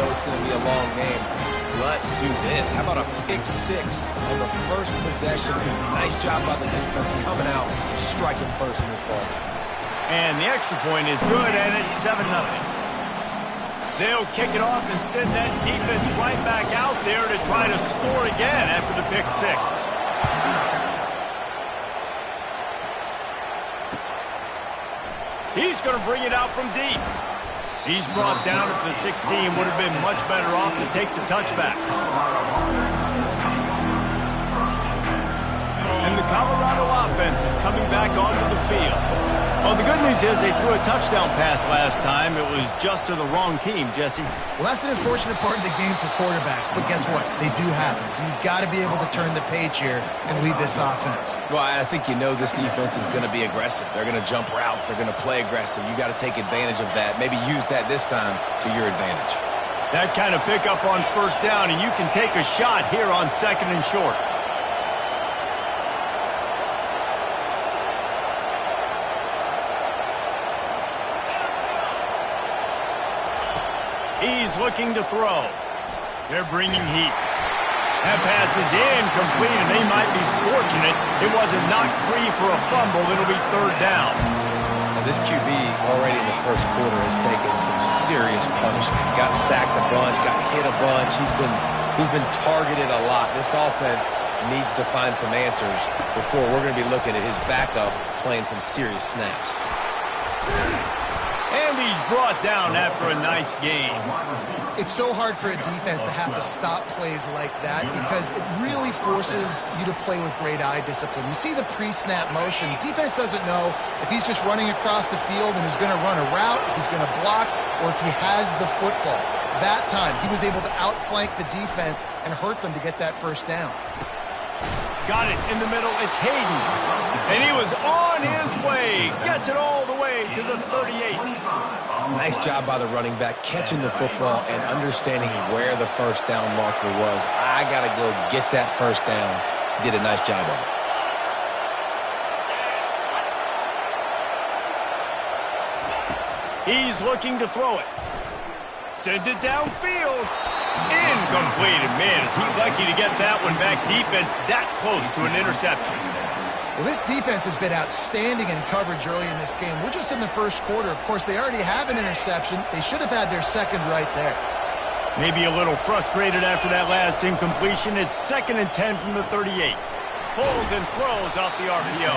know it's going to be a long game. Let's do this. How about a pick six on the first possession? Nice job by the defense coming out and striking first in this ball game. And the extra point is good, and it's 7-0. They'll kick it off and send that defense right back out there to try to score again after the pick six. He's going to bring it out from deep. He's brought down at the 16. Would have been much better off to take the touchback. And the Colorado offense is coming back onto the field. Well, the good news is they threw a touchdown pass last time. It was just to the wrong team, Jesse. Well, that's an unfortunate part of the game for quarterbacks, but guess what? They do happen. So you've got to be able to turn the page here and lead this offense. Well, I think you know this defense is going to be aggressive. They're going to jump routes. They're going to play aggressive. You got to take advantage of that. Maybe use that this time to your advantage. That kind of pickup on first down, and you can take a shot here on 2nd and short. He's looking to throw. They're bringing heat. That pass is incomplete, and they might be fortunate it wasn't knocked free for a fumble. It'll be 3rd down. Now, this QB already in the first quarter has taken some serious punishment. Got sacked a bunch, got hit a bunch. He's been targeted a lot. This offense needs to find some answers before we're going to be looking at his backup playing some serious snaps. And he's brought down after a nice game. It's so hard for a defense to have to stop plays like that because it really forces you to play with great eye discipline. You see the pre-snap motion. Defense doesn't know if he's just running across the field and is going to run a route, if he's going to block, or if he has the football. That time, he was able to outflank the defense and hurt them to get that first down. Got it in the middle. It's Hayden. And he was on his way. Gets it all the way to the 38. Nice job by the running back catching the football and understanding where the first down marker was. I got to go get that first down. Did a nice job of it. He's looking to throw it. Sends it downfield. Incomplete. And man, is he lucky to get that one back. Defense that close to an interception. Well, this defense has been outstanding in coverage early in this game. We're just in the first quarter. Of course, they already have an interception. They should have had their second right there. Maybe a little frustrated after that last incompletion. It's 2nd and 10 from the 38. Pulls and throws off the RPO.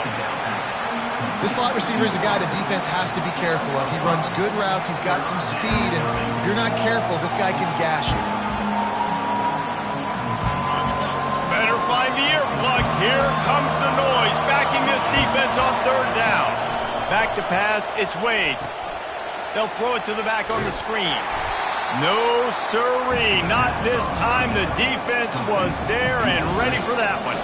This slot receiver is a guy the defense has to be careful of. He runs good routes. He's got some speed. And if you're not careful, this guy can gash you. Better find the earplugs. Here comes the noise. Backing this defense on 3rd down. Back to pass. It's Wade. They'll throw it to the back on the screen. No siree. Not this time. The defense was there and ready for that one.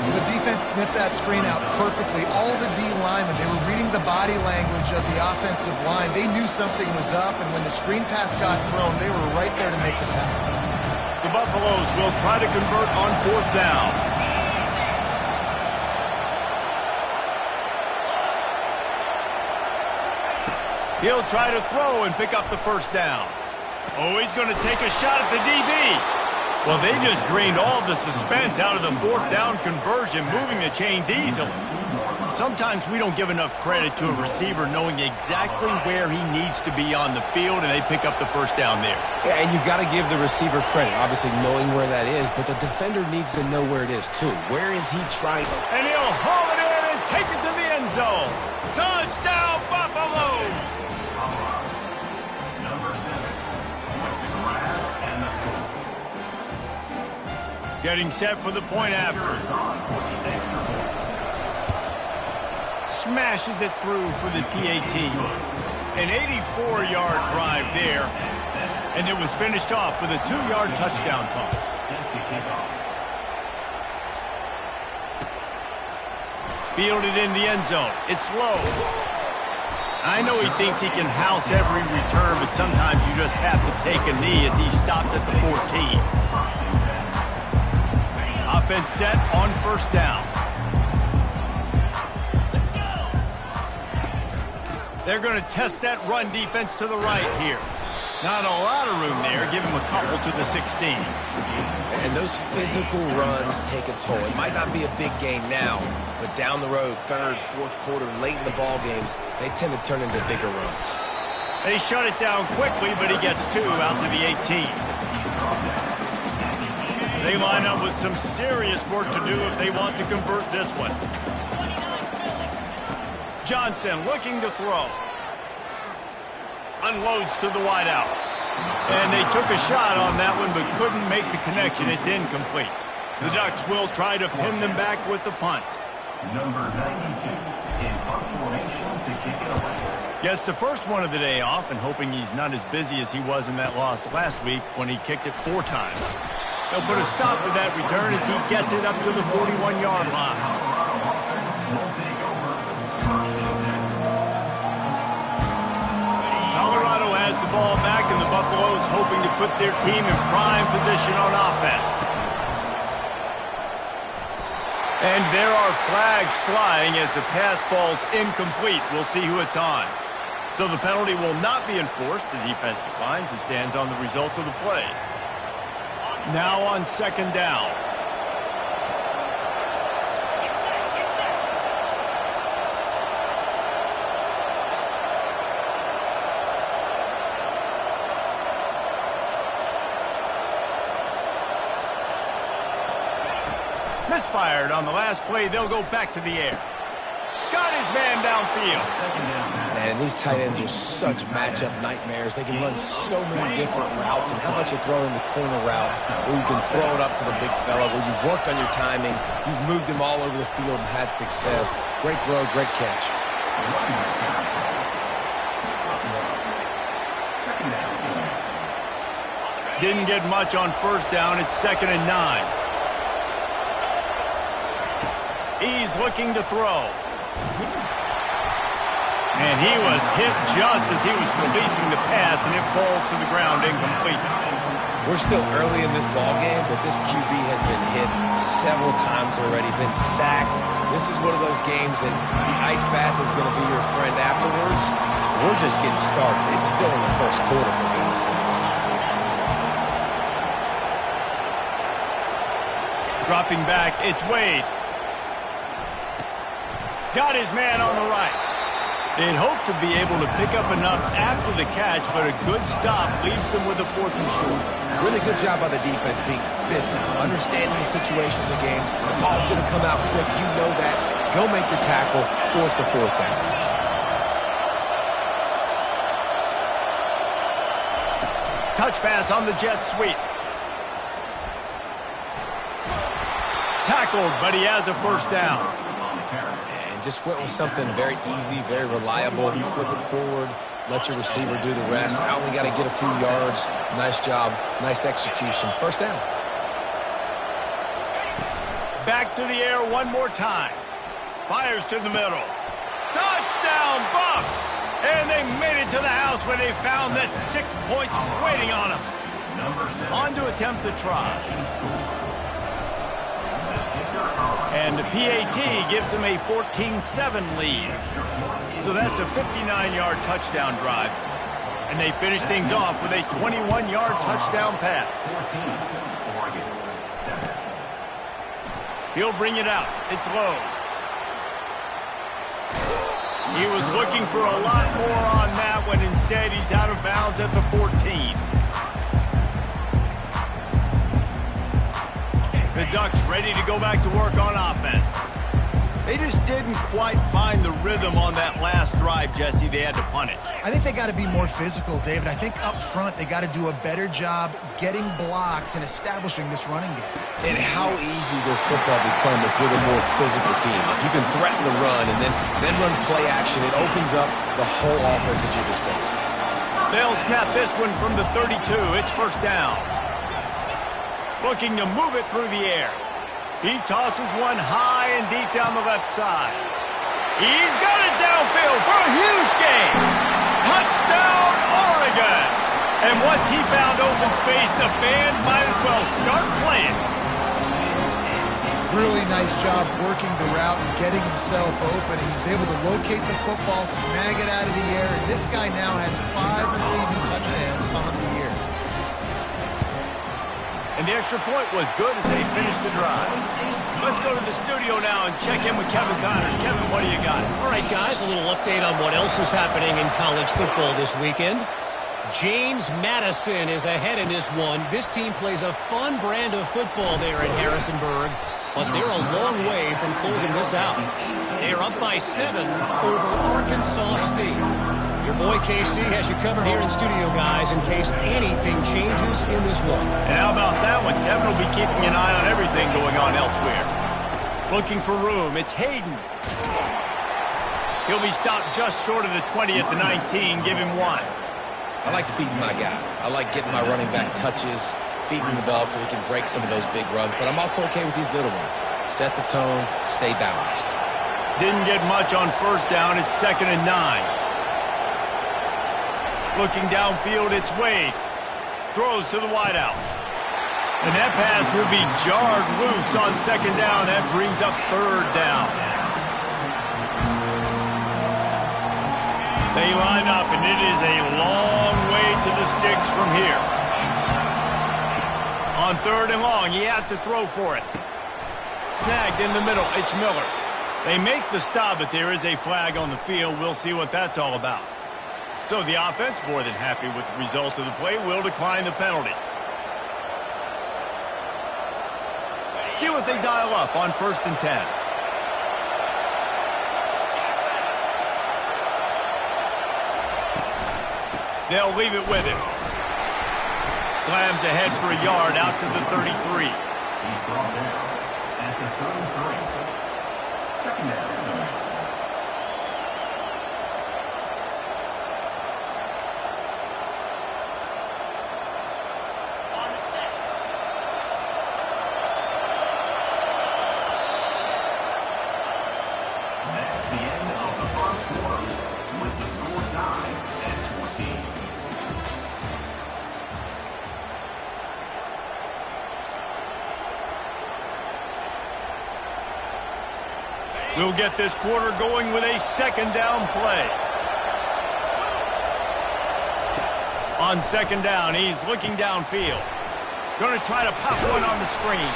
The defense sniffed that screen out perfectly. All the D linemen, they were reading the body language of the offensive line. They knew something was up, and when the screen pass got thrown, they were right there to make the tackle. The Buffaloes will try to convert on 4th down. He'll try to throw and pick up the first down. Oh, he's going to take a shot at the DB. Well, they just drained all the suspense out of the 4th down conversion, moving the chains easily. Sometimes we don't give enough credit to a receiver knowing exactly where he needs to be on the field, and they pick up the first down there. Yeah, and you got to give the receiver credit, obviously knowing where that is, but the defender needs to know where it is too. Where is he trying? And he'll haul it in and take it to the end zone. Touchdown, Buffaloes! Getting set for the point after. Smashes it through for the PAT. An 84-yard drive there. And it was finished off with a 2-yard touchdown toss. Fielded in the end zone. It's low. I know he thinks he can house every return, but sometimes you just have to take a knee as he stopped at the 14. Offense set on 1st down. They're going to test that run defense to the right here. Not a lot of room there, giving a couple to the 16. And those physical runs take a toll. It might not be a big gain now, but down the road, third, fourth quarter, late in the ball games, they tend to turn into bigger runs. They shut it down quickly, but he gets 2 out to the 18. They line up with some serious work to do if they want to convert this one. Johnson looking to throw. Unloads to the wideout. And they took a shot on that one, but couldn't make the connection. It's incomplete. The Ducks will try to pin them back with the punt. Number 92 in punt formation to kick it away. Gets the first one of the day off and hoping he's not as busy as he was in that loss last week when he kicked it 4 times. They'll put a stop to that return as he gets it up to the 41-yard line. Colorado has the ball back, and the Buffaloes hoping to put their team in prime position on offense. And there are flags flying as the pass ball's incomplete. We'll see who it's on. So the penalty will not be enforced. The defense declines and stands on the result of the play. Now on second down. Misfired on the last play. They'll go back to the air. Got his man downfield. Man, these tight ends are such matchup nightmares. They can run so many different routes. And how about you throw in the corner route where you can throw it up to the big fella, where you've worked on your timing, you've moved him all over the field and had success. Great throw, great catch. Didn't get much on first down. It's 2nd and 9. He's looking to throw. And he was hit just as he was releasing the pass, and it falls to the ground incomplete. We're still early in this ball game, but this QB has been hit several times already, been sacked. This is one of those games that the ice bath is going to be your friend afterwards. We're just getting started. It's still in the first quarter, for goodness sakes. Dropping back, it's Wade. Got his man on the right. They'd hoped to be able to pick up enough after the catch, but a good stop leaves them with a 4th and short. Really good job by the defense being physical, understanding the situation of the game. The ball's going to come out quick. You know that. Go make the tackle, force the 4th down. Touch pass on the jet sweep. Tackled, but he has a first down. Just went with something very easy, very reliable. You flip it forward, let your receiver do the rest. I only got to get a few yards. Nice job, nice execution. First down. Back to the air one more time. Fires to the middle. Touchdown, Buffs! And they made it to the house where they found that 6 points waiting on them. On to attempt the try. And the PAT gives them a 14-7 lead. So that's a 59-yard touchdown drive. And they finish things off with a 21-yard touchdown pass. He'll bring it out. It's low. He was looking for a lot more on that when instead he's out of bounds at the 14. The Ducks ready to go back to work on offense. They just didn't quite find the rhythm on that last drive, Jesse. They had to punt it. I think they got to be more physical, David. I think up front they got to do a better job getting blocks and establishing this running game. And how easy does football become if you're the more physical team? If you can threaten the run and then run play action, it opens up the whole offense at your disposal. They'll snap this one from the 32. It's first down. Looking to move it through the air. He tosses one high and deep down the left side. He's got it downfield for a huge gain. Touchdown, Oregon. And once he found open space, the band might as well start playing. Really nice job working the route and getting himself open. He was able to locate the football, snag it out of the air, and this guy now has 5 receiving touchdowns on the year. And the extra point was good as they finished the drive. Let's go to the studio now and check in with Kevin Connors. Kevin, what do you got? All right, guys, a little update on what else is happening in college football this weekend. James Madison is ahead in this one. This team plays a fun brand of football there in Harrisonburg, but they're a long way from closing this out. They're up by 7 over Arkansas State. Your boy KC has you covered here in studio, guys, in case anything changes in this one. And how about that one? Kevin will be keeping an eye on everything going on elsewhere. Looking for room. It's Hayden. He'll be stopped just short of the 20 at the 19. Give him 1. I like feeding my guy. I like getting my running back touches, feeding the ball so he can break some of those big runs. But I'm also okay with these little ones. Set the tone, stay balanced. Didn't get much on first down. It's 2nd and 9. Looking downfield, it's Wade. Throws to the wideout. And that pass will be jarred loose on 2nd down. That brings up 3rd down. They line up, and it is a long way to the sticks from here. On 3rd and long, he has to throw for it. Snagged in the middle, it's Miller. They make the stop, but there is a flag on the field. We'll see what that's all about. So the offense, more than happy with the result of the play, will decline the penalty. See what they dial up on 1st and 10. They'll leave it with him. Slams ahead for a yard out to the 33. He's brought down at the 33. 2nd down. That's the end of the first quarter with the score tied at 14. We'll get this quarter going with a 2nd down play. On 2nd down, he's looking downfield. Going to try to pop one on the screen.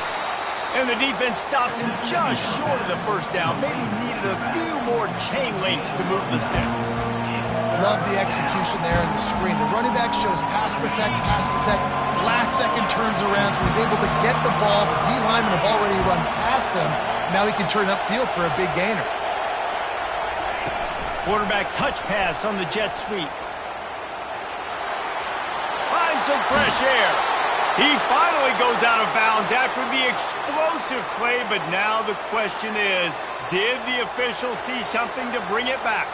And the defense stops him just short of the 1st down. Maybe needed a few more chain links to move the sticks. Love the execution there in the screen. The running back shows pass protect. Last second turns around, so he's able to get the ball. The D linemen have already run past him. Now he can turn upfield for a big gainer. Quarterback touch pass on the jet sweep. Finds some fresh air. He finally goes out of bounds after the explosive play, but now the question is, did the official see something to bring it back?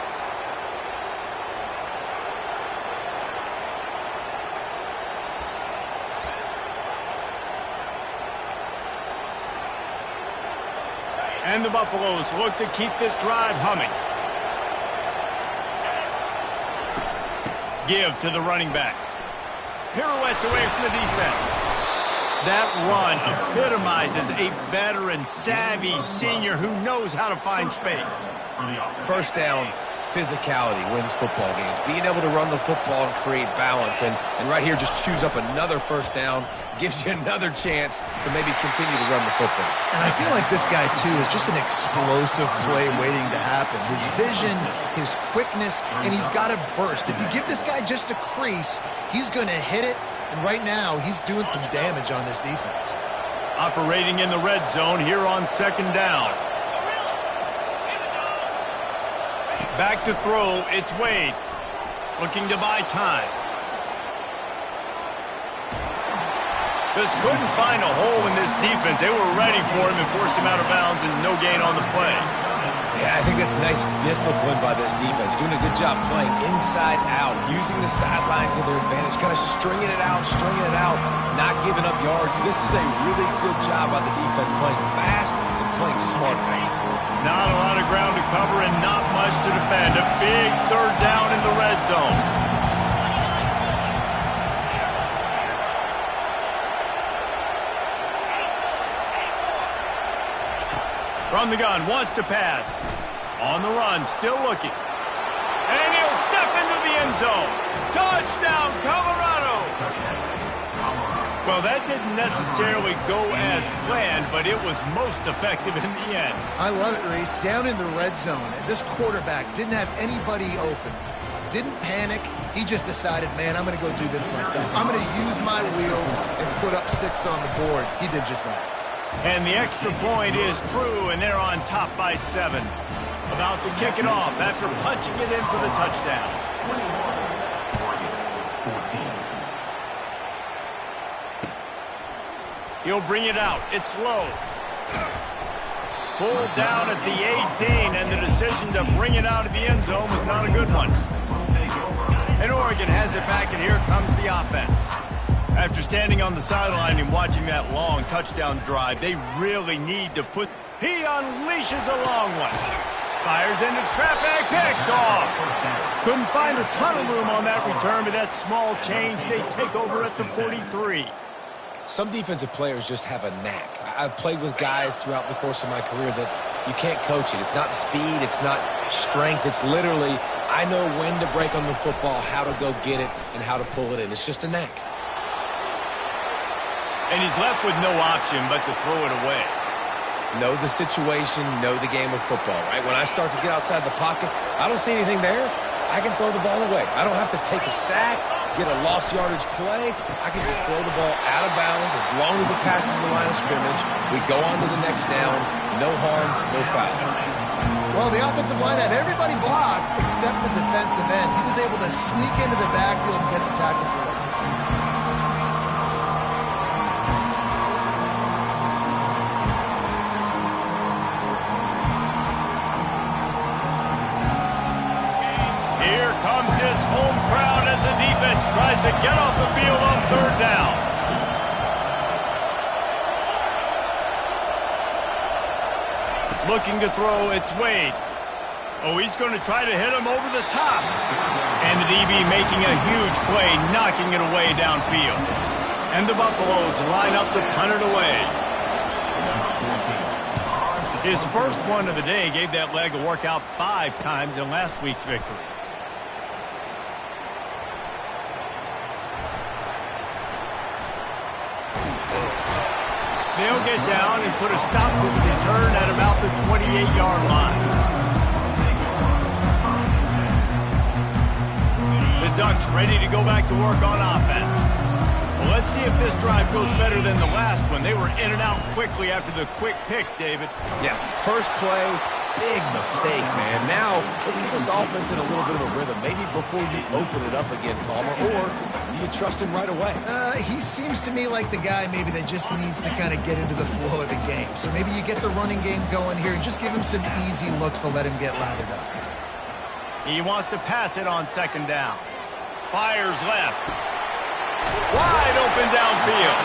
And the Buffaloes look to keep this drive humming. Give to the running back. Pirouettes away from the defense. That run epitomizes a veteran, savvy senior who knows how to find space. 1st down, physicality wins football games. Being able to run the football and create balance. And right here, just choose up another 1st down. Gives you another chance to maybe continue to run the football. And I feel like this guy, too, is just an explosive play waiting to happen. His vision, his quickness, and he's got a burst. If you give this guy just a crease, he's going to hit it. And right now, he's doing some damage on this defense. Operating in the red zone here on 2nd down. Back to throw, it's Wade. Looking to buy time. Just couldn't find a hole in this defense. They were ready for him and forced him out of bounds, and no gain on the play. Yeah, I think that's nice discipline by this defense. Doing a good job playing inside out, using the sideline to their advantage, kind of stringing it out, not giving up yards. This is a really good job by the defense, playing fast and playing smart. Not a lot of ground to cover and not much to defend. A big 3rd down in the red zone. From the gun, wants to pass. On the run, still looking. And he'll step into the end zone. Touchdown, Colorado! Well, that didn't necessarily go as planned, but it was most effective in the end. I love it, Reese. Down in the red zone, and this quarterback didn't have anybody open. Didn't panic. He just decided, man, I'm going to go do this myself. I'm going to use my wheels and put up 6 on the board. He did just that. And the extra point is true, and they're on top by 7. About to kick it off after punching it in for the touchdown. 14. He'll bring it out. It's low. Pulled down at the 18, and the decision to bring it out of the end zone was not a good one. And Oregon has it back, and here comes the offense. After standing on the sideline and watching that long touchdown drive, they really need to put... He unleashes a long one. Fires into traffic, picked off. Couldn't find a ton of room on that return, but that small change, they take over at the 43. Some defensive players just have a knack. I've played with guys throughout the course of my career that you can't coach it. It's not speed, it's not strength. It's literally, I know when to break on the football, how to go get it, and how to pull it in. It's just a knack. And he's left with no option but to throw it away. Know the situation, know the game of football, right? When I start to get outside the pocket, I don't see anything there. I can throw the ball away. I don't have to take a sack, get a lost yardage play. I can just throw the ball out of bounds as long as it passes the line of scrimmage. We go on to the next down. No harm, no foul. Well, the offensive line had everybody blocked except the defensive end. He was able to sneak into the backfield and get the tackle for once. Here comes his home crowd as the defense tries to get off the field on 3rd down. Looking to throw, it's Wade. Oh, he's going to try to hit him over the top. And the DB making a huge play, knocking it away downfield. And the Buffaloes line up to punt it away. His first one of the day gave that leg a workout 5 times in last week's victory. They'll get down and put a stop to the return at about the 28-yard line. The Ducks ready to go back to work on offense. Well, let's see if this drive goes better than the last one. They were in and out quickly after the quick pick, David. Yeah, first play, big mistake, man. Now, let's get this offense in a little bit of a rhythm. Maybe before you open it up again, Palmer, or do you trust him right away? He seems to me like the guy maybe that just needs to kind of get into the flow of the game. So maybe you get the running game going here and just give him some easy looks to let him get lathered up. He wants to pass it on 2nd down. Fires left. Wide open downfield.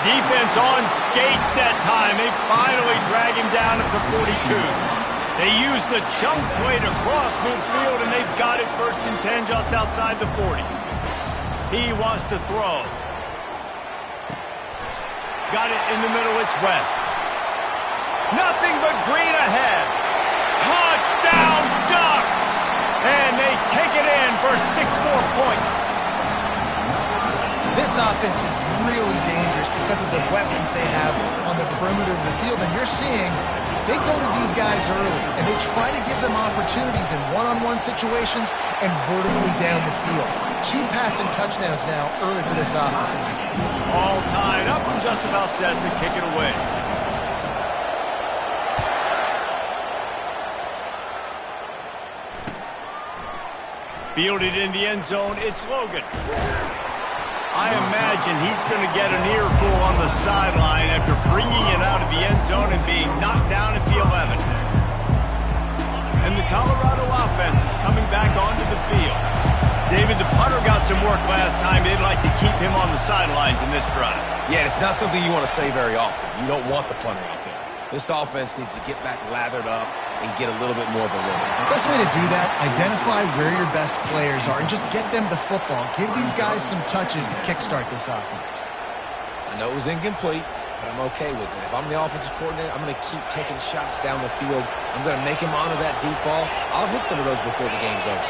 Defense on skates that time. They finally drag him down at the 42. They used the chunk play to cross midfield, and they've got it 1st and 10 just outside the 40. He wants to throw. Got it in the middle. It's West. Nothing but green ahead. Touchdown Ducks! And they take it in for 6 more points. This offense is really dangerous because of the weapons they have on the perimeter of the field. And you're seeing they go to these guys early, and they try to give them opportunities in one-on-one situations and vertically down the field. 2 passing touchdowns now early for this offense. All tied up and just about set to kick it away. Fielded in the end zone, it's Logan. I imagine he's going to get an earful on the sideline after bringing it out of the end zone and being knocked down at the 11. And the Colorado offense is coming back onto the field. David, the punter got some work last time. They'd like to keep him on the sidelines in this drive. Yeah, it's not something you want to say very often. You don't want the punter out there. This offense needs to get back lathered up and get a little bit more of a rhythm. Best way to do that, identify where your best players are and just get them the football. Give these guys some touches to kickstart this offense. I know it was incomplete, but I'm okay with it. If I'm the offensive coordinator, I'm going to keep taking shots down the field. I'm going to make him honor that deep ball. I'll hit some of those before the game's over.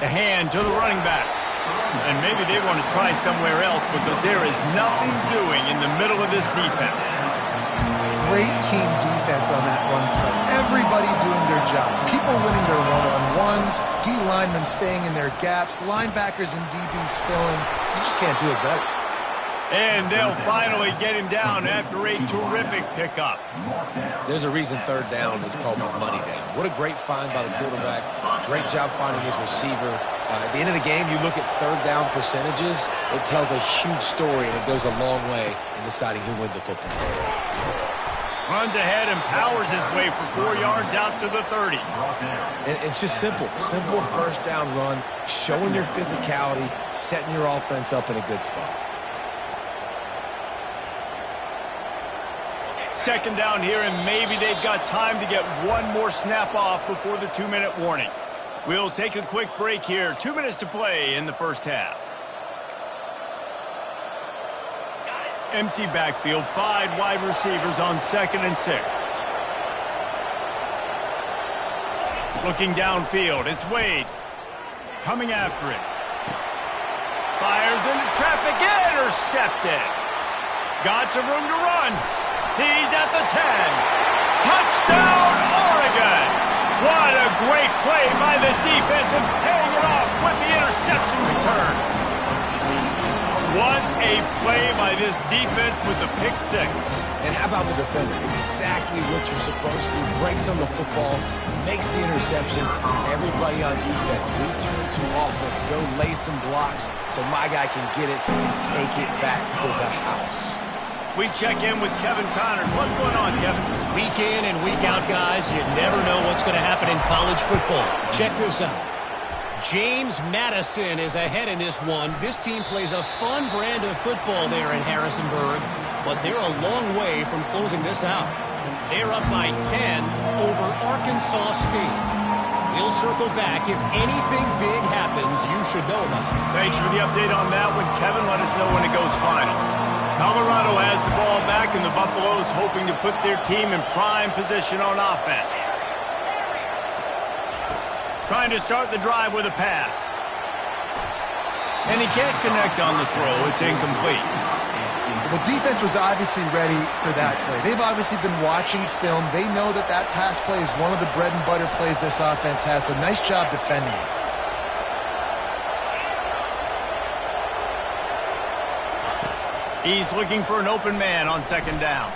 A hand to the running back. And maybe they want to try somewhere else because there is nothing doing in the middle of this defense. Great team defense on that run play. Everybody doing their job. People winning their one-on-ones, D linemen staying in their gaps, linebackers and DBs filling. You just can't do it better. And they'll finally get him down after a terrific pickup. There's a reason third down is called the money down. What a great find by the quarterback. Great job finding his receiver. At the end of the game, you look at third down percentages. It tells a huge story, and it goes a long way in deciding who wins a football game. Runs ahead and powers his way for 4 yards out to the 30. And it's just simple. Simple first down run, showing your physicality, setting your offense up in a good spot. Second down here, and maybe they've got time to get one more snap off before the 2-minute warning. We'll take a quick break here. 2 minutes to play in the first half. Empty backfield, 5 wide receivers on 2nd and 6. Looking downfield, it's Wade. Coming after it. Fires into traffic, intercepted. Got some room to run. He's at the 10. Touchdown, Oregon! What a great play by the defense and paying it off with the interception return. What a play by this defense with the pick 6. And how about the defender? Exactly what you're supposed to. Breaks on the football, makes the interception. Everybody on defense, return to offense. Go lay some blocks so my guy can get it and take it back to the house. We check in with Kevin Connors. What's going on, Kevin? Week in and week out, guys, you never know what's going to happen in college football. Check this out. James Madison is ahead in this one. This team plays a fun brand of football there in Harrisonburg, but they're a long way from closing this out. They're up by 10 over Arkansas State. We'll circle back. If anything big happens, you should know about it. Thanks for the update on that one, Kevin. Let us know when it goes final. Colorado has the ball back, and the Buffaloes hoping to put their team in prime position on offense. Trying to start the drive with a pass. And he can't connect on the throw. It's incomplete. The defense was obviously ready for that play. They've obviously been watching film. They know that that pass play is one of the bread and butter plays this offense has, so nice job defending it. He's looking for an open man on 2nd down.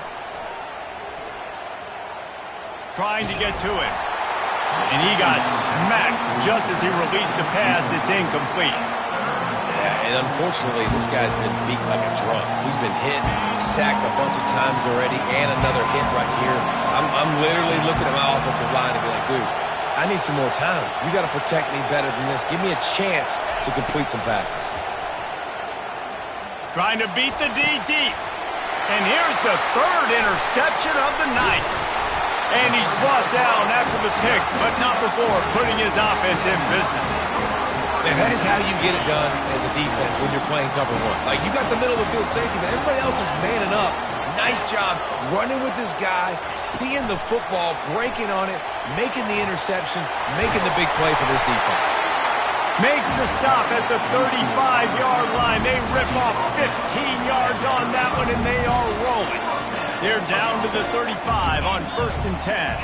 Trying to get to it. And he got smacked just as he released the pass. It's incomplete. Yeah, and unfortunately, this guy's been beat like a drum. He's been hit, sacked a bunch of times already, and another hit right here. I'm literally looking at my offensive line and be like, dude, I need some more time. You got to protect me better than this. Give me a chance to complete some passes. Trying to beat the D deep. And here's the 3rd interception of the night. And he's brought down after the pick, but not before putting his offense in business. Man, that is how you get it done as a defense when you're playing cover 1. Like, you got the middle of the field safety, but everybody else is manning up. Nice job running with this guy, seeing the football, breaking on it, making the interception, making the big play for this defense. Makes the stop at the 35-yard line. They rip off 15 yards on that one, and they are rolling. They're down to the 35 on 1st and 10.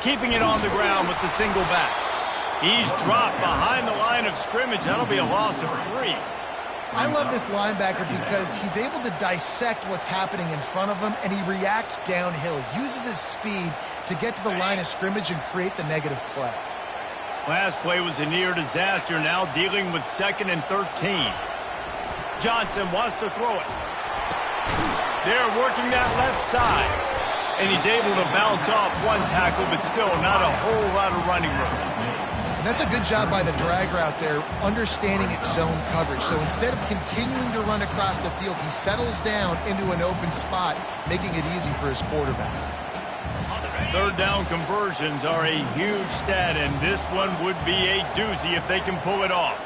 Keeping it on the ground with the single back. He's dropped behind the line of scrimmage. That'll be a loss of 3. I love this linebacker because he's able to dissect what's happening in front of him, and he reacts downhill, uses his speed to get to the line of scrimmage and create the negative play. Last play was a near disaster, now dealing with 2nd and 13. Johnson wants to throw it. They're working that left side, and he's able to bounce off one tackle, but still not a whole lot of running room. And that's a good job by the drag route there, understanding its zone coverage. So instead of continuing to run across the field, he settles down into an open spot, making it easy for his quarterback. 3rd down conversions are a huge stat, and this one would be a doozy if they can pull it off.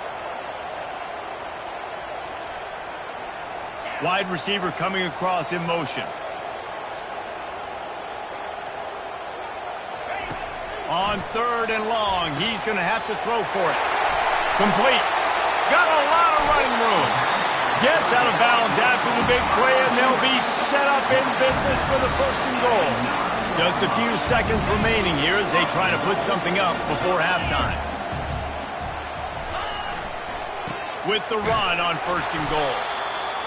Wide receiver coming across in motion. On 3rd and long, he's going to have to throw for it. Complete. Got a lot of running room. Gets out of bounds after the big play, and they'll be set up in business for the 1st and goal. Just a few seconds remaining here as they try to put something up before halftime. With the run on 1st and goal.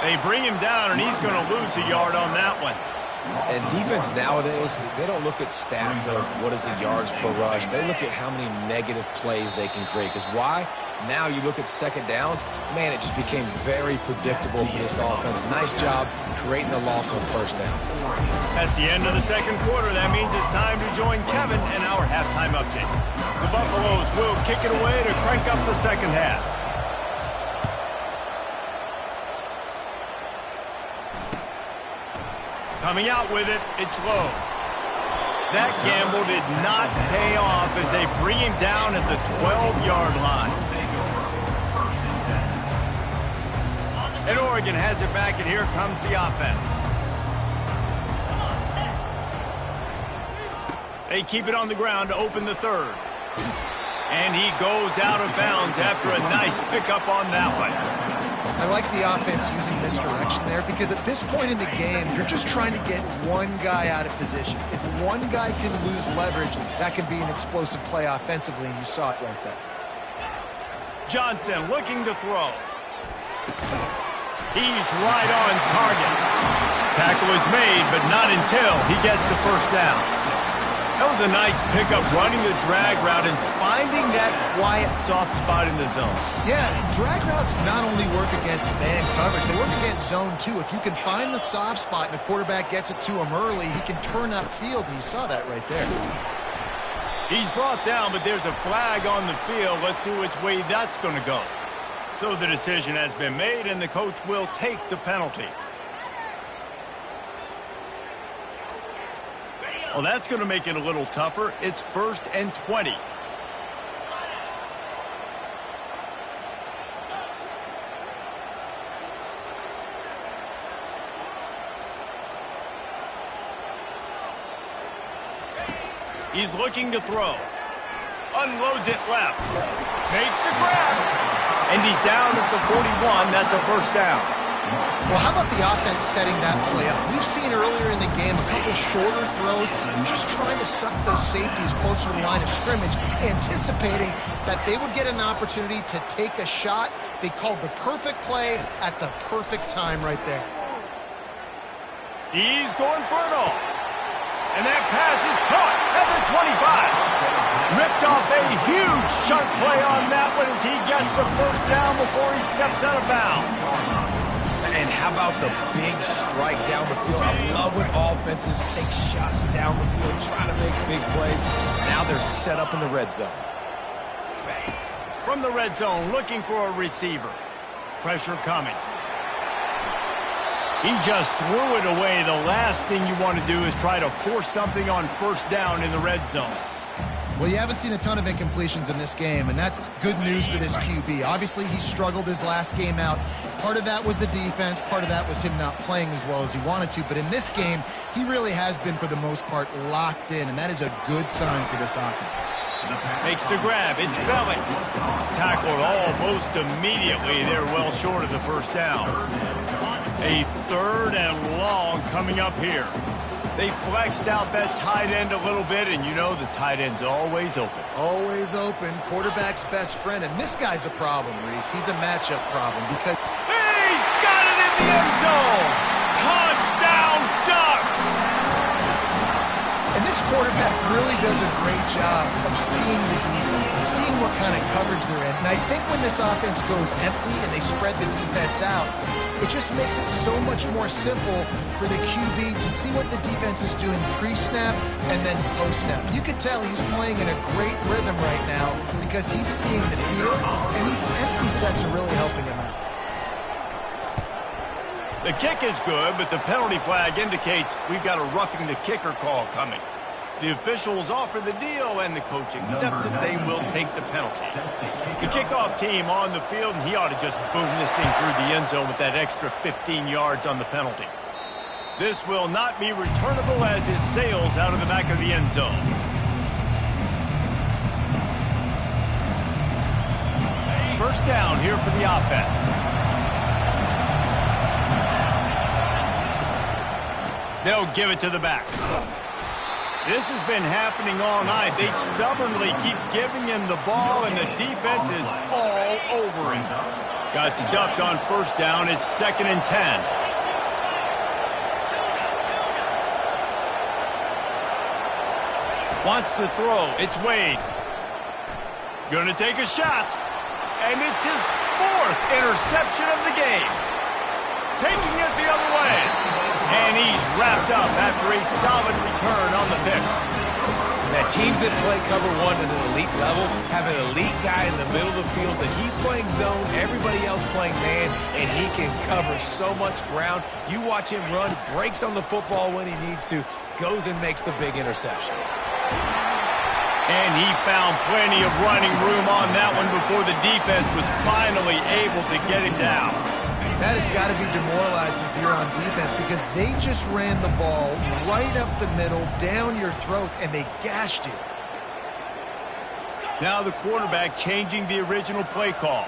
They bring him down, and he's going to lose a yard on that one. And defense nowadays, they don't look at stats of what is the yards per rush. They look at how many negative plays they can create. Because why? Now you look at 2nd down, man, it just became very predictable for this offense. Nice job creating the loss on 1st down. That's the end of the 2nd quarter. That means it's time to join Kevin in our halftime update. The Buffaloes will kick it away to crank up the 2nd half. Coming out with it, it's low. That gamble did not pay off as they bring him down at the 12-yard line. And Oregon has it back, and here comes the offense. They keep it on the ground to open the 3rd. And he goes out of bounds after a nice pickup on that one. I like the offense using misdirection there because at this point in the game, you're just trying to get one guy out of position. If one guy can lose leverage, that can be an explosive play offensively, and you saw it right there. Johnson looking to throw. He's right on target. Tackle is made, but not until he gets the 1st down. That was a nice pickup, running the drag route and finding that quiet, soft spot in the zone. Yeah, drag routes not only work against man coverage, they work against zone too. If you can find the soft spot and the quarterback gets it to him early, he can turn upfield, and you saw that right there. He's brought down, but there's a flag on the field. Let's see which way that's going to go. So the decision has been made, and the coach will take the penalty. Well, that's going to make it a little tougher. It's 1st and 20. He's looking to throw. Unloads it left. Makes the grab. And he's down at the 41. That's a 1st down. Well, how about the offense setting that play up? We've seen earlier in the game a couple shorter throws, just trying to suck those safeties closer to the line of scrimmage, anticipating that they would get an opportunity to take a shot. They called the perfect play at the perfect time right there. He's going for it all. And that pass is caught at the 25. Ripped off a huge chunk play on that one as he gets the 1st down before he steps out of bounds. And how about the big strike down the field? I love when offenses take shots down the field, try to make big plays. Now they're set up in the red zone. From the red zone, looking for a receiver. Pressure coming. He just threw it away. The last thing you want to do is try to force something on 1st down in the red zone. Well, you haven't seen a ton of incompletions in this game, and that's good news for this QB. Obviously, he struggled his last game out. Part of that was the defense. Part of that was him not playing as well as he wanted to. But in this game, he really has been, for the most part, locked in, and that is a good sign for this offense. Makes the grab. It's Belling. Tackled almost immediately. They're well short of the 1st down. A 3rd and long coming up here. They flexed out that tight end a little bit, and you know the tight end's always open. Always open. Quarterback's best friend. And this guy's a problem, Reese. He's a matchup problem because... He's got it in the end zone! Touchdown, Ducks! And this quarterback really does a great job of seeing the defense and seeing what kind of coverage they're in. And I think when this offense goes empty and they spread the defense out, it just makes it so much more simple for the QB to see what the defense is doing pre-snap and then post-snap. You can tell he's playing in a great rhythm right now because he's seeing the field, and these empty sets are really helping him out. The kick is good, but the penalty flag indicates we've got a roughing the kicker call coming. The officials offer the deal, and the coach accepts it. They will take the penalty. The kickoff team on the field, and he ought to just boom this thing through the end zone with that extra 15 yards on the penalty. This will not be returnable as it sails out of the back of the end zone. first down here for the offense. They'll give it to the back. This has been happening all night. They stubbornly keep giving him the ball, and the defense is all over him. Got stuffed on first down. It's 2nd and 10. Wants to throw. It's Wade. Gonna take a shot. And it's his 4th interception of the game. Taking it the other way. And he's wrapped up after a solid return on the pick. Now, teams that play cover one at an elite level have an elite guy in the middle of the field that he's playing zone, everybody else playing man, and he can cover so much ground. You watch him run, breaks on the football when he needs to, goes and makes the big interception. And he found plenty of running room on that one before the defense was finally able to get him down. That has got to be demoralizing if you're on defense because they just ran the ball right up the middle, down your throats, and they gashed you. Now the quarterback changing the original play call.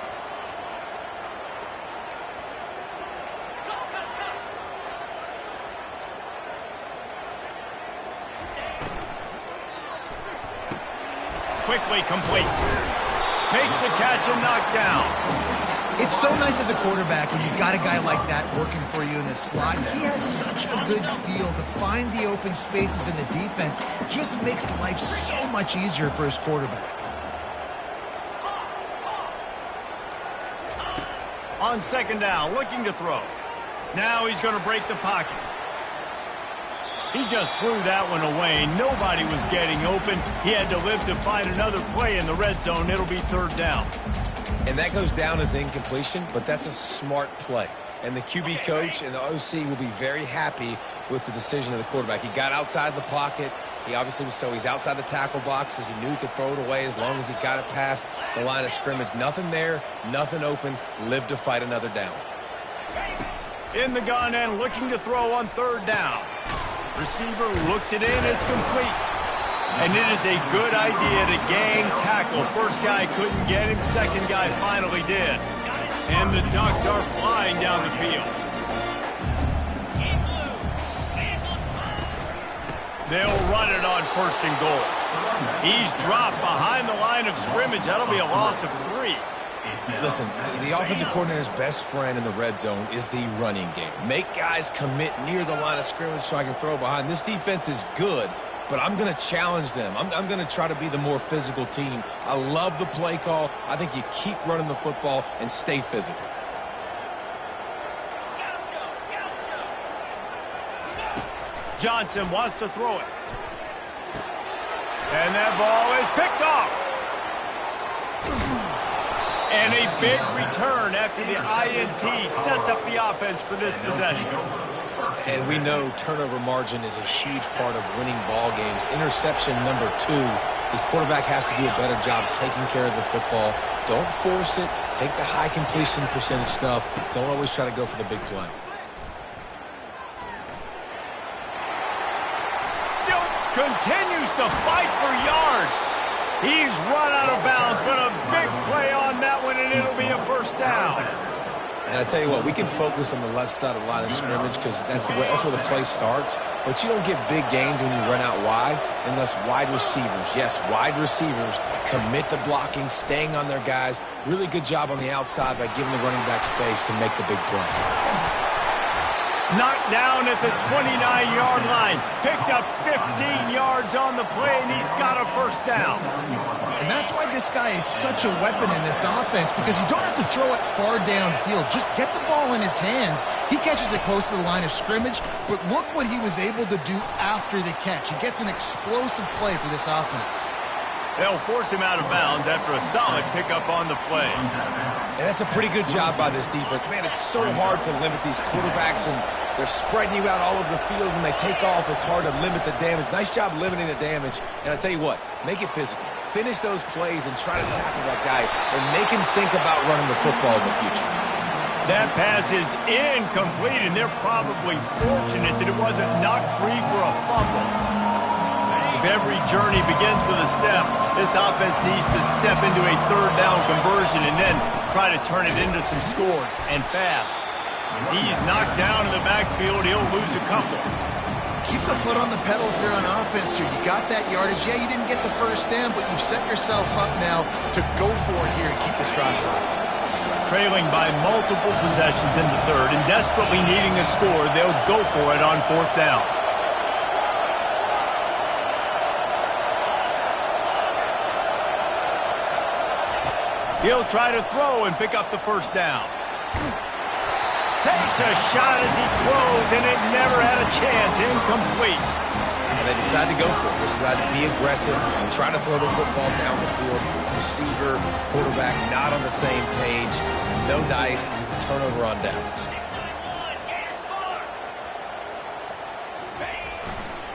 Quickly complete. Makes a catch and knocked down. It's so nice as a quarterback when you've got a guy like that working for you in the slot. He has such a good feel to find the open spaces in the defense. Just makes life so much easier for his quarterback. On 2nd down, looking to throw. Now he's going to break the pocket. He just threw that one away. Nobody was getting open. He had to live to find another play in the red zone. It'll be 3rd down. And that goes down as incompletion, but that's a smart play. And the QB coach and the OC will be very happy with the decision of the quarterback. He got outside the pocket. He obviously was he's outside the tackle boxes. He knew he could throw it away as long as he got it past the line of scrimmage. Nothing there, nothing open. Lived to fight another down. In the gun and looking to throw on 3rd down. Receiver looks it in. It's complete. And it is a good idea to gang tackle. First guy couldn't get him. Second guy finally did. And the Ducks are flying down the field. They'll run it on 1st and goal. He's dropped behind the line of scrimmage. That'll be a loss of 3. Listen, the offensive coordinator's best friend in the red zone is the running game. Make guys commit near the line of scrimmage so I can throw behind. This defense is good, but I'm going to challenge them. I'm going to try to be the more physical team. I love the play call. I think you keep running the football and stay physical. Johnson wants to throw it. And that ball is picked off. And a big return after the INT sets up the offense for this possession. And we know turnover margin is a huge part of winning ball games. Interception number 2. His quarterback has to do a better job taking care of the football. Don't force it. Take the high completion percentage stuff. Don't always try to go for the big play. Still continues to fight for yards. He's run out of bounds, but a big play on that one, and it'll be a 1st down. And I tell you what, we can focus on the left side of the line of scrimmage because that's where the play starts. But you don't get big gains when you run out wide unless wide receivers, yes, wide receivers commit to blocking, staying on their guys. Really good job on the outside by giving the running back space to make the big play. Knocked down at the 29-yard line. Picked up 15 yards on the play, and he's got a 1st down. And that's why this guy is such a weapon in this offense, because you don't have to throw it far downfield. Just get the ball in his hands. He catches it close to the line of scrimmage, but look what he was able to do after the catch. He gets an explosive play for this offense. They'll force him out of bounds after a solid pickup on the play. And that's a pretty good job by this defense. Man, it's so hard to limit these quarterbacks, and they're spreading you out all over the field. When they take off, it's hard to limit the damage. Nice job limiting the damage. And I tell you what, make it physical. Finish those plays and try to tackle that guy and make him think about running the football in the future. That pass is incomplete, and they're probably fortunate that it wasn't knocked free for a fumble. The every journey begins with a step, this offense needs to step into a third down conversion and then try to turn it into some scores, and fast. He's knocked down in the backfield. He'll lose a couple. Keep the foot on the pedal if you're on offense here. You got that yardage. Yeah, you didn't get the first down, but you've set yourself up now to go for it here and keep this drive alive. Trailing by multiple possessions in the third and desperately needing a score, they'll go for it on fourth down. He'll try to throw and pick up the first down. Takes a shot as he throws, and it never had a chance. Incomplete. And they decide to go for it. They decide to be aggressive, try to throw the football down the field. Receiver, quarterback, not on the same page. No dice, turnover on downs.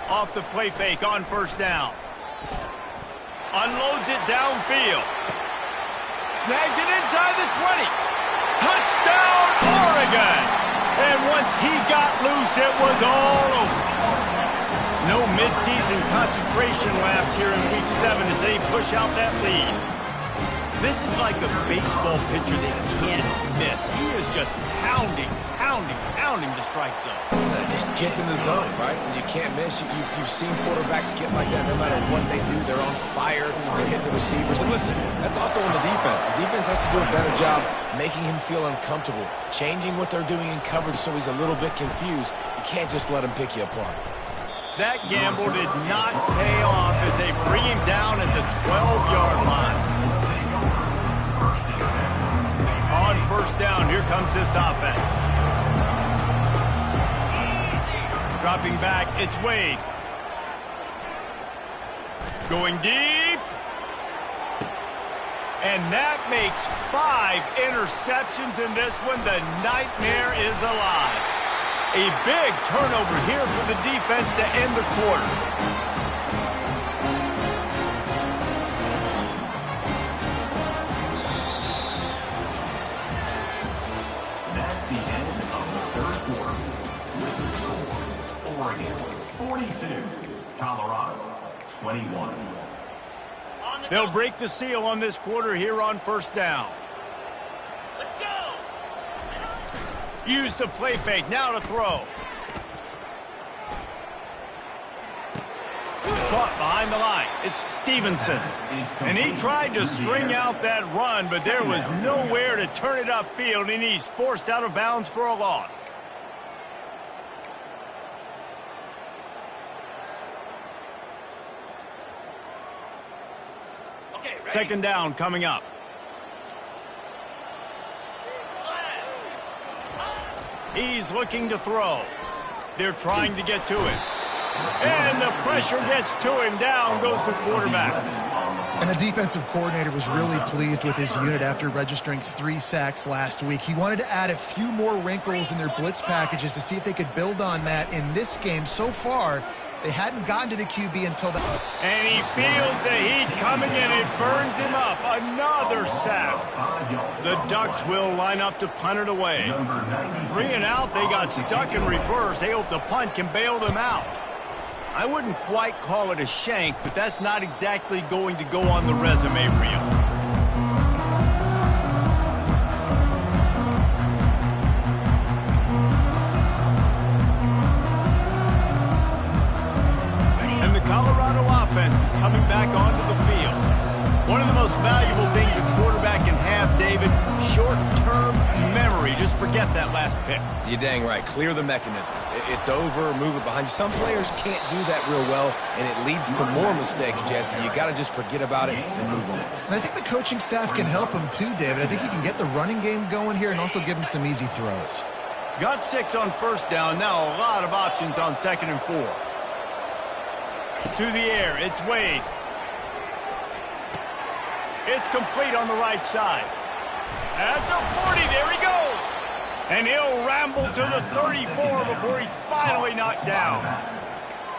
Off the play fake on first down. Unloads it downfield. Snags it inside the 20. Touchdown, Oregon! And once he got loose, it was all over. No midseason concentration laps here in Week 7 as they push out that lead. This is like a baseball pitcher they can't miss. He is just pounding the strike zone. It just gets in the zone, right? When you can't miss, you've seen quarterbacks get like that no matter what they do. They're on fire. They're hitting the receivers. And listen, that's also on the defense. The defense has to do a better job making him feel uncomfortable, changing what they're doing in coverage so he's a little bit confused. You can't just let him pick you apart. That gamble did not pay off as they bring him down at the 12-yard line. On first down, here comes this offense. Dropping back, it's Wade. Going deep. And that makes 5 interceptions in this one. The nightmare is alive. A big turnover here for the defense to end the quarter. That's the end of the third quarter. With the score, Oregon 42, Colorado 21. They'll break the seal on this quarter here on first down. Let's go! Use the play fake, now to throw. Caught behind the line. It's Stevenson. And he tried to string out that run, but there was nowhere to turn it upfield, and he's forced out of bounds for a loss. Okay, ready? Second down coming up. He's looking to throw. They're trying to get to it. And the pressure gets to him. Down goes the quarterback. And the defensive coordinator was really pleased with his unit after registering 3 sacks last week. He wanted to add a few more wrinkles in their blitz packages to see if they could build on that in this game. So far, they hadn't gotten to the QB until the... And he feels the heat coming in. It burns him up. Another sack. The Ducks will line up to punt it away. 3 and out. They got stuck in reverse. They hope the punt can bail them out. I wouldn't quite call it a shank, but that's not exactly going to go on the resume reel. And the Colorado offense is coming back onto the field. One of the most valuable things a quarterback can have, David, short-term memory. Just forget that last pick. You're dang right. Clear the mechanism. It's over, move it behind you. Some players can't do that real well, and it leads to more mistakes, Jesse. You got to just forget about it and move on. And I think the coaching staff can help him too, David. I think you can get the running game going here and also give him some easy throws. Got 6 on first down. Now a lot of options on 2nd and 4. To the air. It's Wade. It's complete on the right side. At the 40, there he goes. And he'll ramble to the 34 before he's finally knocked down.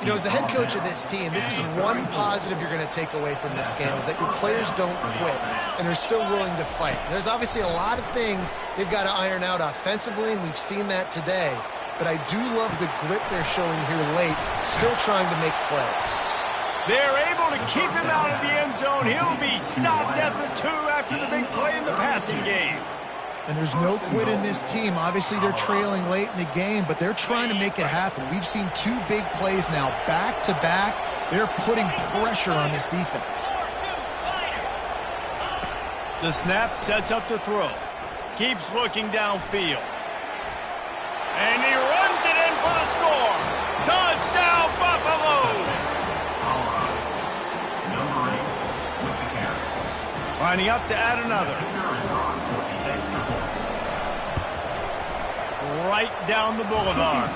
You know, as the head coach of this team, this is one positive you're going to take away from this game, is that your players don't quit and are still willing to fight. There's obviously a lot of things they've got to iron out offensively, and we've seen that today. But I do love the grit they're showing here late, still trying to make plays. They're able to keep him out of the end zone. He'll be stopped at the 2 after the big play in the passing game. And there's no quit in this team. Obviously, they're trailing late in the game, but they're trying to make it happen. We've seen 2 big plays now, back to back. They're putting pressure on this defense. The snap sets up the throw. Keeps looking downfield. And he runs it in for the score. Touchdown, Buffaloes! Number 8 with the carry. Lining up to add another. Right down the boulevard.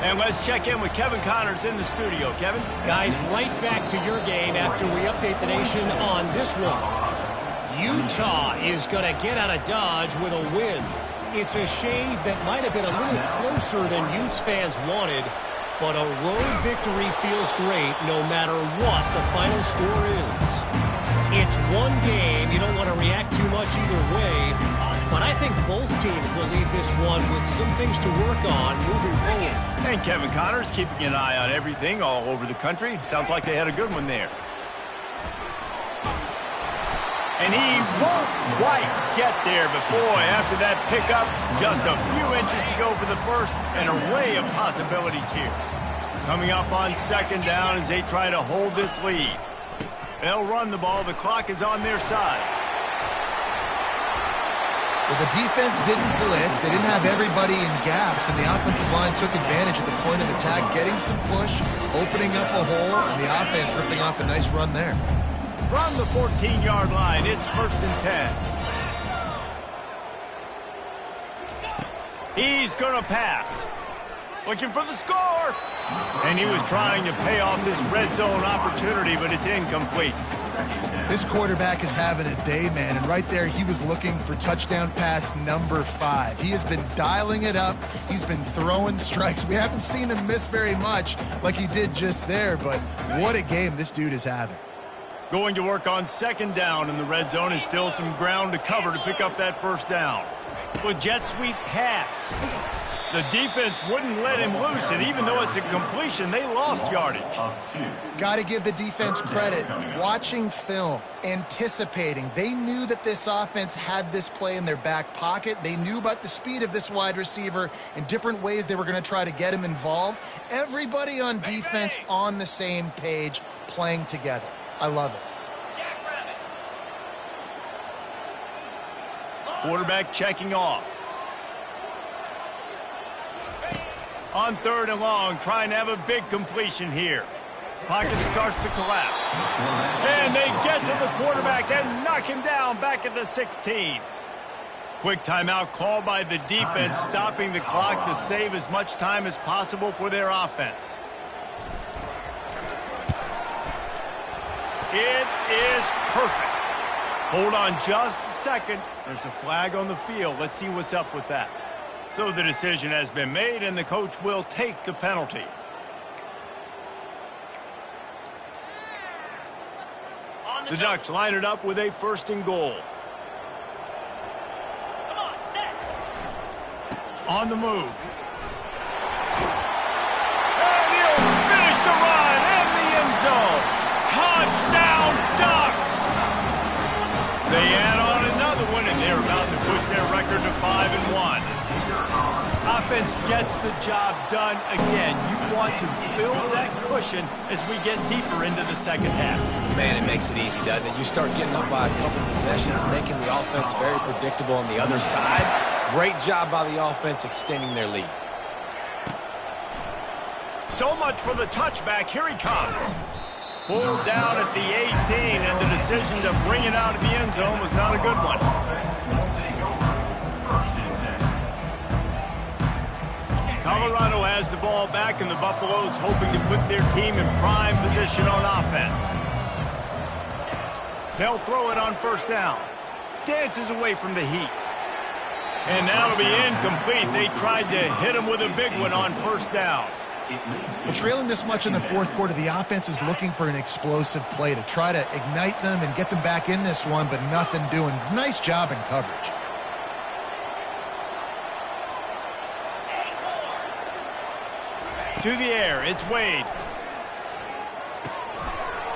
And let's check in with Kevin Connors in the studio. Kevin? Guys, right back to your game after we update the nation on this one. Utah is going to get out of Dodge with a win. It's a shave that might have been a little closer than Utes fans wanted, but a road victory feels great no matter what the final score is. It's one game. You don't want to react too much either way, but I think both teams will leave this one with some things to work on moving forward. And Kevin Connors keeping an eye on everything all over the country. Sounds like they had a good one there. And he won't quite get there, but boy, after that pickup, just a few inches to go for the first, an array of possibilities here. Coming up on second down as they try to hold this lead. They'll run the ball. The clock is on their side. Well, the defense didn't blitz. They didn't have everybody in gaps, and the offensive line took advantage at the point of attack, getting some push, opening up a hole, and the offense ripping off a nice run there. From the 14-yard line, it's 1st and 10. He's going to pass. Looking for the score. And he was trying to pay off this red zone opportunity, but it's incomplete. This quarterback is having a day, man, and right there he was looking for touchdown pass number 5. He has been dialing it up. He's been throwing strikes. We haven't seen him miss very much like he did just there, but what a game this dude is having. Going to work on second down in the red zone is still some ground to cover to pick up that first down. With jet sweep pass. The defense wouldn't let him loose, and even though it's a completion, they lost yardage. Got to give the defense credit. Watching film, anticipating. They knew that this offense had this play in their back pocket. They knew about the speed of this wide receiver and different ways they were going to try to get him involved. Everybody on defense on the same page, playing together. I love it. Quarterback checking off. On 3rd and long, trying to have a big completion here. Pocket starts to collapse. And they get to the quarterback and knock him down back at the 16. Quick timeout called by the defense, stopping the clock to save as much time as possible for their offense. It is perfect. Hold on just a second. There's a flag on the field. Let's see what's up with that. So the decision has been made, and the coach will take the penalty. The Ducks line it up with a 1st and goal. Come on, set. On the move. And he'll finish the run in the end zone. Touchdown, Ducks! They add on another one, and they're about to push their record to 5-1. Offense gets the job done again. You want to build that cushion as we get deeper into the second half. Man, it makes it easy, doesn't it? You start getting up by a couple possessions, making the offense very predictable on the other side. Great job by the offense extending their lead. So much for the touchback. Here he comes. Pulled down at the 18, and the decision to bring it out of the end zone was not a good one. Colorado has the ball back, and the Buffaloes hoping to put their team in prime position on offense. They'll throw it on 1st down. Dances away from the heat. And that'll be incomplete. They tried to hit him with a big one on 1st down. Well, trailing this much in the 4th quarter, the offense is looking for an explosive play to try to ignite them and get them back in this one, but nothing doing. Nice job in coverage. To the air, it's Wade.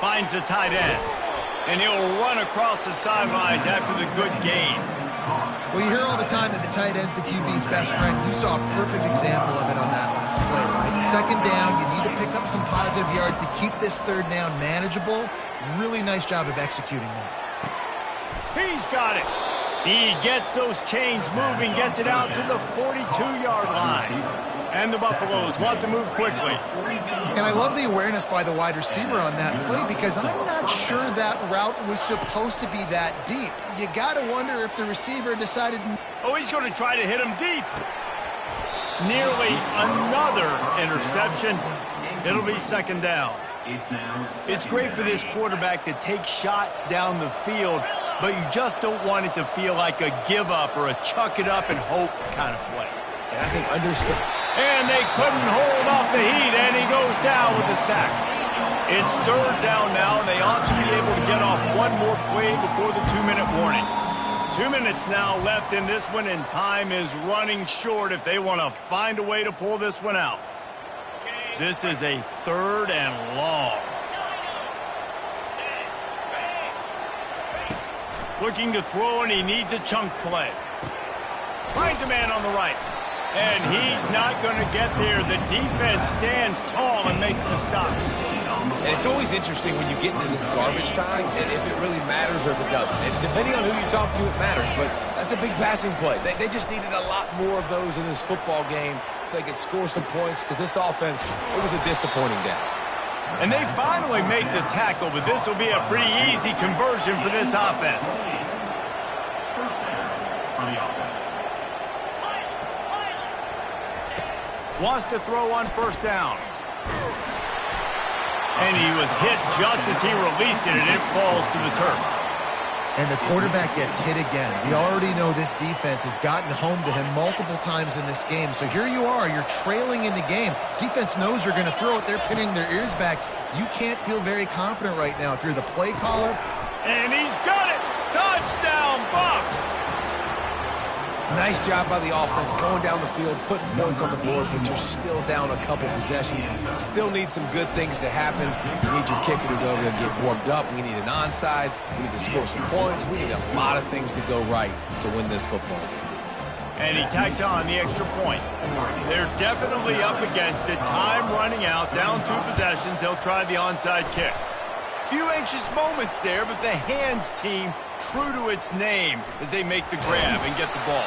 Finds the tight end. And he'll run across the sidelines after the good gain. Well, you hear all the time that the tight end's the QB's best friend. You saw a perfect example of it on that last play, right? Second down, you need to pick up some positive yards to keep this third down manageable. Really nice job of executing that. He's got it. He gets those chains moving, gets it out to the 42-yard line. And the Buffaloes want to move quickly. And I love the awareness by the wide receiver on that play because I'm not sure that route was supposed to be that deep. You got to wonder if the receiver decided... Oh, he's going to try to hit him deep. Nearly another interception. It'll be second down. It's great for this quarterback to take shots down the field, but you just don't want it to feel like a give up or a chuck it up and hope kind of play. And I think understood. And they couldn't hold off the heat, and he goes down with the sack. It's third down now, and they ought to be able to get off one more play before the 2-minute warning. 2 minutes now left in this one, and time is running short if they want to find a way to pull this one out. This is a third and long. Looking to throw, and he needs a chunk play. Finds a man on the right. And he's not going to get there. The defense stands tall and makes the stop. And it's always interesting when you get into this garbage time, and if it really matters or if it doesn't. And depending on who you talk to, it matters. But that's a big passing play. They just needed a lot more of those in this football game so they could score some points because this offense, it was a disappointing day. And they finally make the tackle, but this will be a pretty easy conversion for this offense. First down for the offense. Wants to throw on first down. And he was hit just as he released it, and it falls to the turf. And the quarterback gets hit again. We already know this defense has gotten home to him multiple times in this game. So here you are. You're trailing in the game. Defense knows you're going to throw it. They're pinning their ears back. You can't feel very confident right now if you're the play caller. And he's got it. Touchdown, Bucs. Nice job by the offense going down the field, putting points on the board, but you're still down a couple possessions. Still need some good things to happen. You need your kicker to go over there and get warmed up. We need an onside. We need to score some points. We need a lot of things to go right to win this football game. And he tacked on the extra point. They're definitely up against it. Time running out, down 2 possessions. They'll try the onside kick. Few anxious moments there, but the hands team true to its name as they make the grab and get the ball.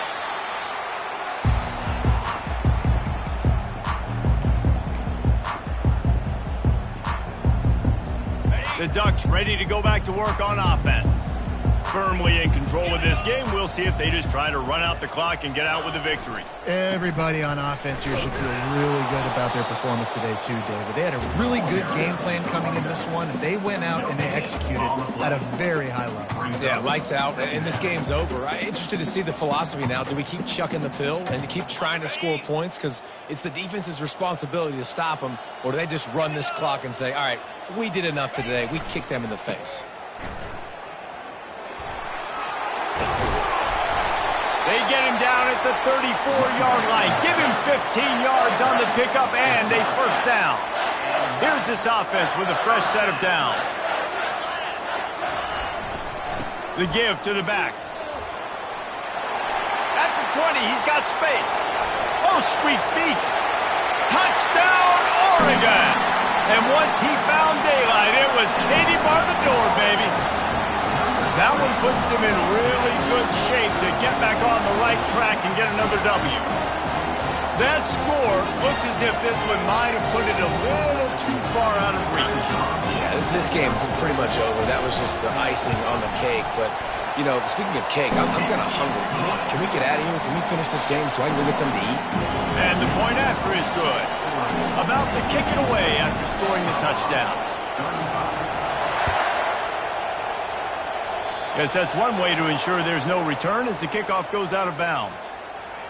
The Ducks ready to go back to work on offense. Firmly in control of this game. We'll see if they just try to run out the clock and get out with a victory. Everybody on offense here should feel really good about their performance today too, David. They had a really good game plan coming into this one, and they went out and they executed at a very high level. Yeah, lights out, and this game's over. I'm interested to see the philosophy now. Do we keep chucking the pill and keep trying to score points because it's the defense's responsibility to stop them, or do they just run this clock and say, all right, we did enough today. We kicked them in the face. They get him down at the 34-yard line. Give him 15 yards on the pickup and a first down. Here's this offense with a fresh set of downs. The give to the back. At the 20, he's got space. Oh, sweet feet. Touchdown, Oregon. And once he found daylight, it was Katie bar the door, baby. That one puts them in really good shape to get back on the right track and get another W. That score looks as if this one might have put it a little too far out of reach. Yeah, this game's pretty much over. That was just the icing on the cake. But, you know, speaking of cake, I'm kind of hungry. Can we get out of here? Can we finish this game so I can go get something to eat? And the point after is good. About to kick it away after scoring the touchdown. Guess that's one way to ensure there's no return as the kickoff goes out of bounds.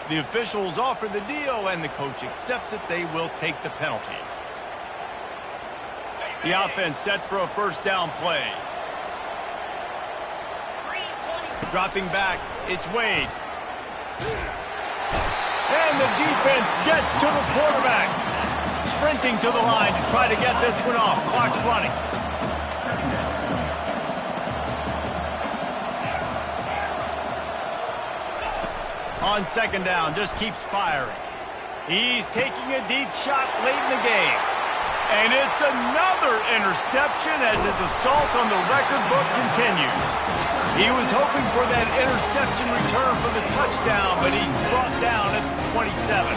The officials offer the deal, and the coach accepts it. They will take the penalty. The offense set for a first down play. Dropping back, it's Wade. And the defense gets to the quarterback. Sprinting to the line to try to get this one off. Clock's running. On second down, just keeps firing. He's taking a deep shot late in the game. And it's another interception as his assault on the record book continues. He was hoping for that interception return for the touchdown, but he's brought down at the 27.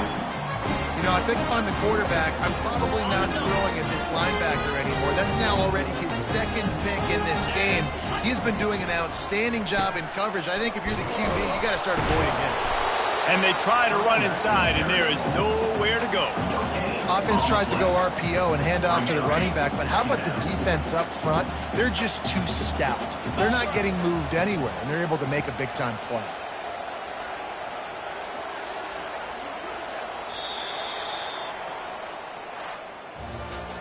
You know, I think if I'm the quarterback, I'm probably not throwing at this linebacker anymore. That's now already his second pick in this game. He's been doing an outstanding job in coverage. I think if you're the QB, you got to start avoiding him. And they try to run inside, and there is nowhere to go. Offense tries to go RPO and hand off to the running back, but how about the defense up front? They're just too stout. They're not getting moved anywhere, and they're able to make a big-time play.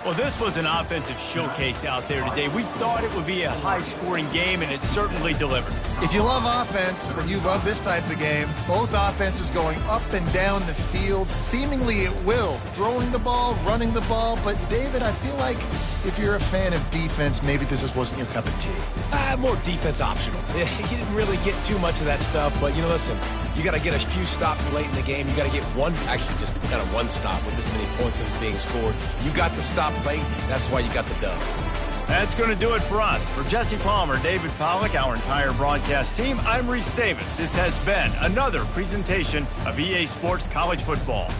Well, this was an offensive showcase out there today. We thought it would be a high-scoring game, and it certainly delivered. If you love offense, then you love this type of game. Both offenses going up and down the field, seemingly at will. Throwing the ball, running the ball. But, David, I feel like if you're a fan of defense, maybe this wasn't your cup of tea. More defense optional. You didn't really get too much of that stuff, but, listen, you got to get a few stops late in the game. You got to get just kind of one stop with this many points that was being scored. You got the stop late. That's why you got the dub. That's going to do it for us. For Jesse Palmer, David Pollack, our entire broadcast team, I'm Reese Davis. This has been another presentation of EA Sports College Football.